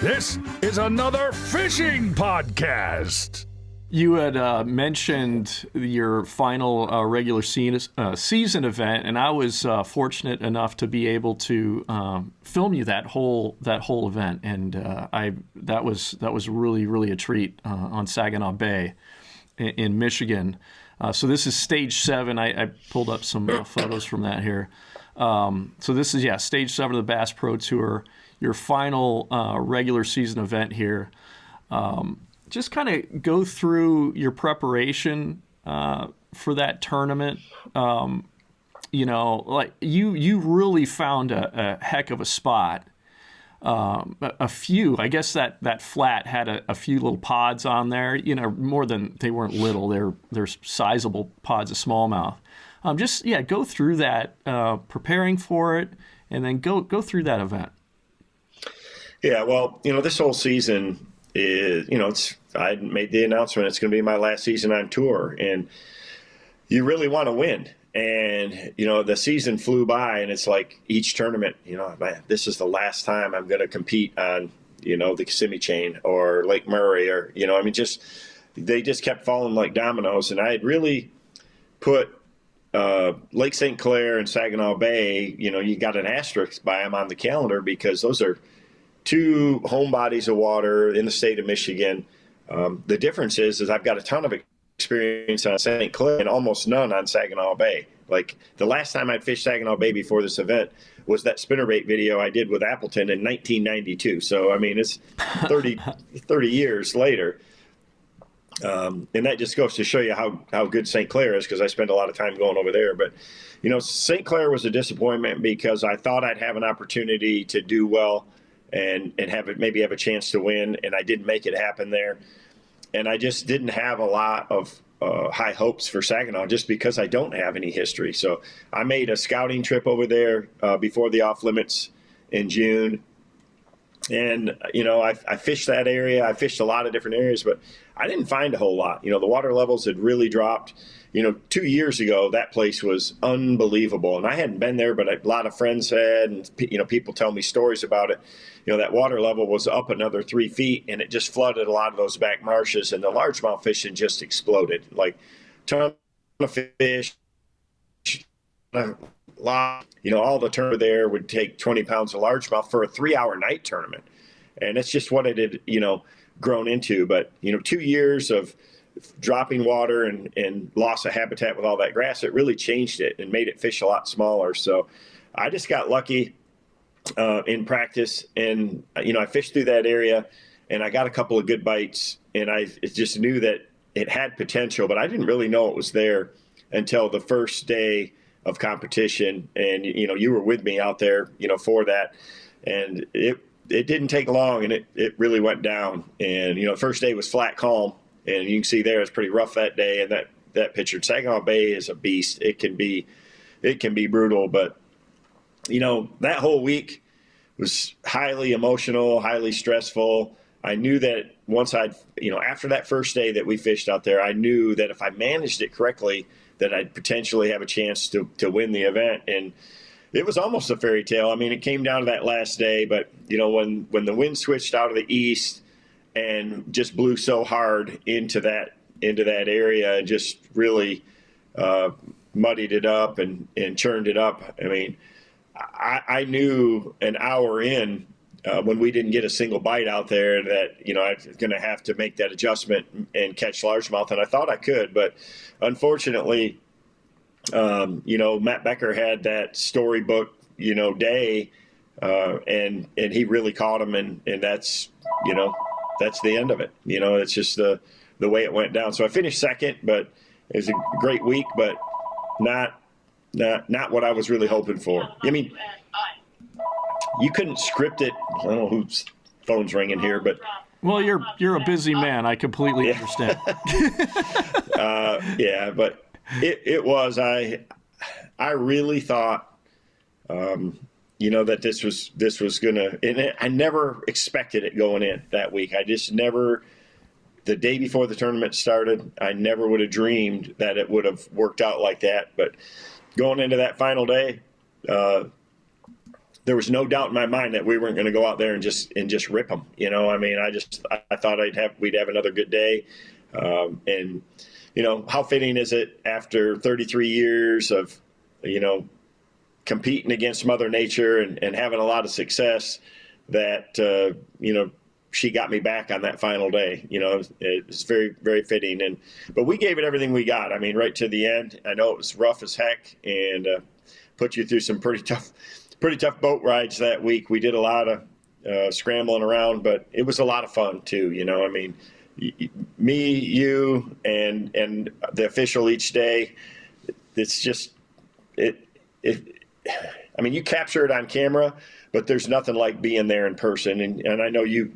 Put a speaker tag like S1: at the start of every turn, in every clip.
S1: This is another fishing podcast.
S2: You had mentioned your final regular season event, and I was fortunate enough to be able to film you that whole event, and that was really a treat on Saginaw Bay in Michigan. So this is stage 7. I pulled up some photos from that here. So this is stage 7 of the Bass Pro Tour, your final regular season event here. Just kind of go through your preparation for that tournament. Like you really found a heck of a spot. A few, I guess that flat had a few little pods on there. More than they weren't little. They're sizable pods of smallmouth. Go through that, preparing for it, and then go through that event.
S3: Yeah, well, this whole season is, I made the announcement it's going to be my last season on tour, and you really want to win. And, the season flew by, and it's like each tournament, man, this is the last time I'm going to compete on, the Kissimmee chain or Lake Murray or, they just kept falling like dominoes. And I had really put Lake St. Clair and Saginaw Bay, you got an asterisk by them on the calendar because those are two home bodies of water in the state of Michigan. The difference is I've got a ton of experience on St. Clair and almost none on Saginaw Bay. Like the last time I fished Saginaw Bay before this event was that spinnerbait video I did with Appleton in 1992. So, it's 30 years later. And that just goes to show you how good St. Clair is, because I spend a lot of time going over there. But, St. Clair was a disappointment because I thought I'd have an opportunity to do well and maybe have a chance to win, and I didn't make it happen there. And I just didn't have a lot of high hopes for Saginaw just because I don't have any history. So I made a scouting trip over there before the off limits in June. And, I fished that area. I fished a lot of different areas, but I didn't find a whole lot. The water levels had really dropped. 2 years ago, that place was unbelievable. And I hadn't been there, but a lot of friends had, and, people tell me stories about it. That water level was up another 3 feet, and it just flooded a lot of those back marshes, and the largemouth fishing just exploded. Like, ton of fish, all the tournament there would take 20 pounds of largemouth for a 3-hour night tournament. And it's just what it had, grown into. But, 2 years of dropping water and loss of habitat with all that grass, it really changed it and made it fish a lot smaller. So I just got lucky in practice, and, I fished through that area, and I got a couple of good bites, and I just knew that it had potential, but I didn't really know it was there until the first day of competition. And, you were with me out there, for that. And it didn't take long, and it really went down. And, the first day was flat calm, and you can see there it's pretty rough that day. And that picture, Saginaw Bay is a beast. It can be brutal, but, that whole week was highly emotional, highly stressful. I knew that once after that first day that we fished out there, I knew that if I managed it correctly, that I'd potentially have a chance to win the event. And it was almost a fairy tale. It came down to that last day, but, when the wind switched out of the east and just blew so hard into that area and just really muddied it up and churned it up. I knew an hour in when we didn't get a single bite out there that, I was going to have to make that adjustment and catch largemouth. And I thought I could, but unfortunately, Matt Becker had that storybook, day, and he really caught him. And that's the end of it. It's just the way it went down. So I finished second, but it was a great week, but not what I was really hoping for. You couldn't script it. I don't know whose phone's ringing here, but
S2: well, you're a busy man. I completely understand.
S3: But it was. I really thought, that this was gonna. And I never expected it going in that week. I just never. The day before the tournament started, I never would have dreamed that it would have worked out like that. But going into that final day, there was no doubt in my mind that we weren't going to go out there and just rip them. I mean, I thought we'd have another good day. And how fitting is it after 33 years of, competing against Mother Nature and having a lot of success that, she got me back on that final day. It's very, very fitting. But we gave it everything we got. I mean, right to the end. I know it was rough as heck and put you through some pretty tough boat rides that week. We did a lot of scrambling around, but it was a lot of fun too. I mean, me, you, and the official each day. It's just it. I mean, you capture it on camera, but there's nothing like being there in person. And I know you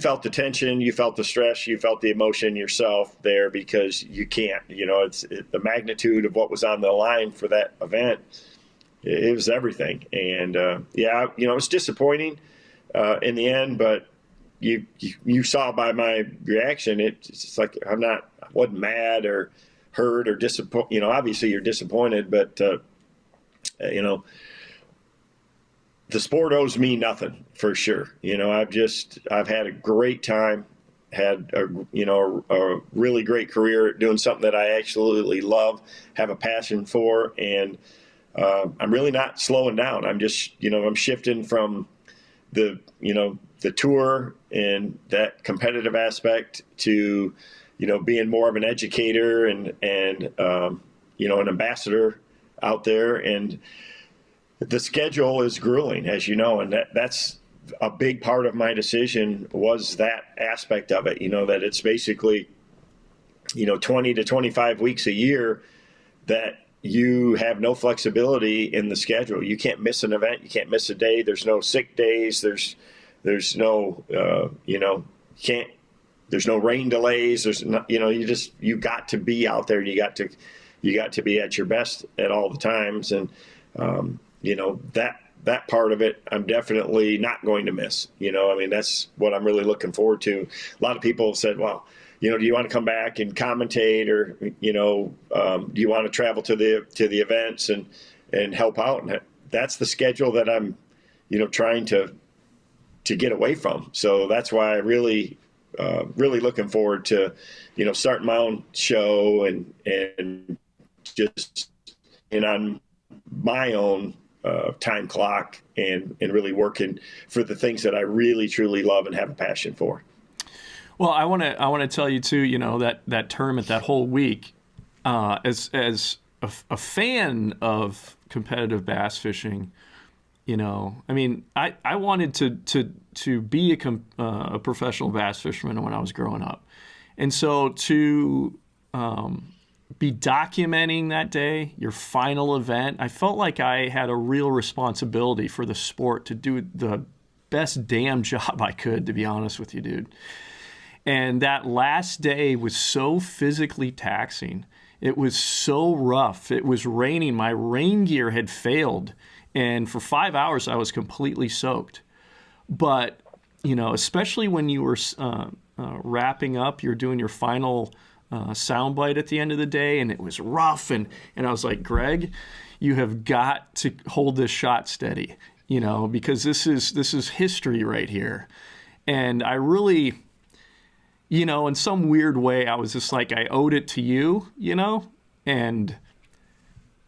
S3: felt the tension, you felt the stress, you felt the emotion yourself there because you can't. It's the magnitude of what was on the line for that event. It was everything. And it was disappointing in the end, but you saw by my reaction, it's like I wasn't mad or hurt or disappointed. Obviously you're disappointed, but the sport owes me nothing for sure. I've had a great time, had a really great career doing something that I absolutely love, have a passion for, and I'm really not slowing down. I'm just, I'm shifting from the tour and that competitive aspect to, being more of an educator and an ambassador out there. And the schedule is grueling, as you know, and that's a big part of my decision was that aspect of it, that it's basically, 20 to 25 weeks a year that you have no flexibility in the schedule. You can't miss an event. You can't miss a day. There's no sick days. There's no, there's no rain delays. There's not, you got to be out there. You got to be at your best at all the times. And, that part of it, I'm definitely not going to miss. That's what I'm really looking forward to. A lot of people have said, well, do you want to come back and commentate or, do you want to travel to the events and help out? And that's the schedule that I'm, trying to get away from. So that's why I really looking forward to, starting my own show and just on my own time clock and really working for the things that I really truly love and have a passion for.
S2: Well, I want to tell you too, that tournament, that whole week, as a fan of competitive bass fishing, I wanted to be a professional bass fisherman when I was growing up, and so to be documenting that day, your final event, I felt like I had a real responsibility for the sport to do the best damn job I could, to be honest with you, dude. And that last day was so physically taxing. It was so rough. It was raining. My rain gear had failed. And for 5 hours, I was completely soaked. But, especially when you were wrapping up, you're doing your final soundbite at the end of the day, and it was rough. And I was like, Greg, you have got to hold this shot steady, because this is history right here. And I really, in some weird way, I was just like, I owed it to you, and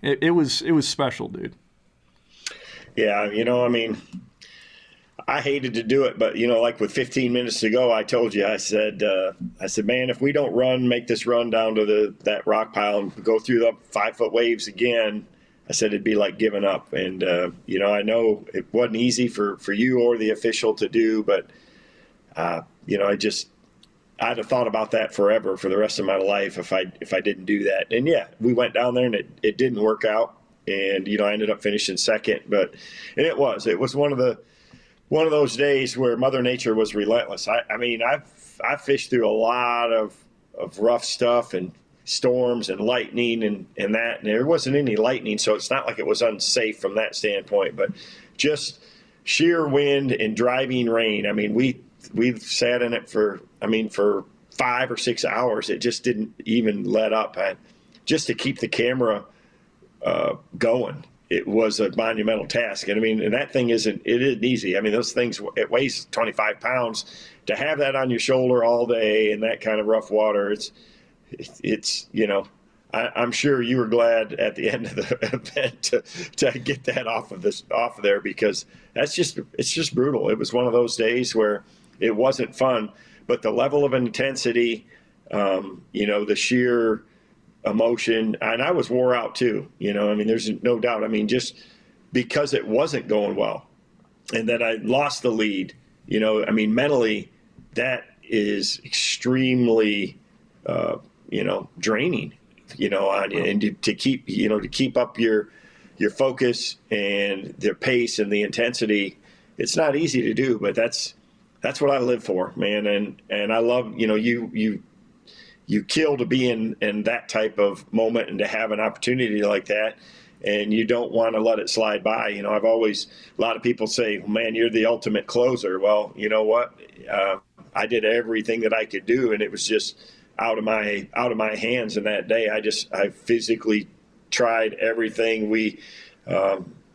S2: it was special, dude.
S3: Yeah, I hated to do it, but like with 15 minutes to go, I told you, I said, man, if we don't make this run down to that rock pile and go through the 5-foot waves again, I said it'd be like giving up. And I know it wasn't easy for you or the official to do, but I'd have thought about that forever for the rest of my life if I didn't do that. And yeah, we went down there and it didn't work out. And, I ended up finishing second, and it was one of those days where Mother Nature was relentless. I've fished through a lot of rough stuff and storms and lightning and that, and there wasn't any lightning. So it's not like it was unsafe from that standpoint, but just sheer wind and driving rain. We sat in it for 5 or 6 hours. It just didn't even let up. Just to keep the camera going, it was a monumental task. And I mean, and that thing isn't easy. I mean, those things, it weighs 25 pounds. To have that on your shoulder all day in that kind of rough water, it's I'm sure you were glad at the end of the event to get that off of there, because it's just brutal. It was one of those days where it wasn't fun, but the level of intensity, the sheer emotion, and I was wore out too. I mean, there's no doubt. I mean, just because it wasn't going well, and that I lost the lead. I mean, mentally, that is extremely, draining. And to keep up your focus and their pace and the intensity, it's not easy to do. But that's what I live for, man. And I love, you kill to be in that type of moment and to have an opportunity like that. And you don't want to let it slide by. A lot of people say, well, man, you're the ultimate closer. Well, you know what? I did everything that I could do, and it was just out of my hands. And that day, I physically tried everything. We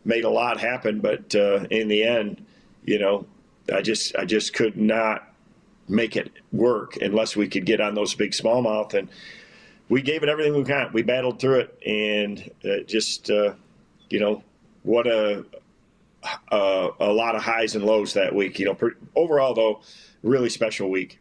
S3: made a lot happen, but in the end, I just could not make it work unless we could get on those big smallmouth. And we gave it everything we got. We battled through it, and what a lot of highs and lows that week. Overall, though, really special week.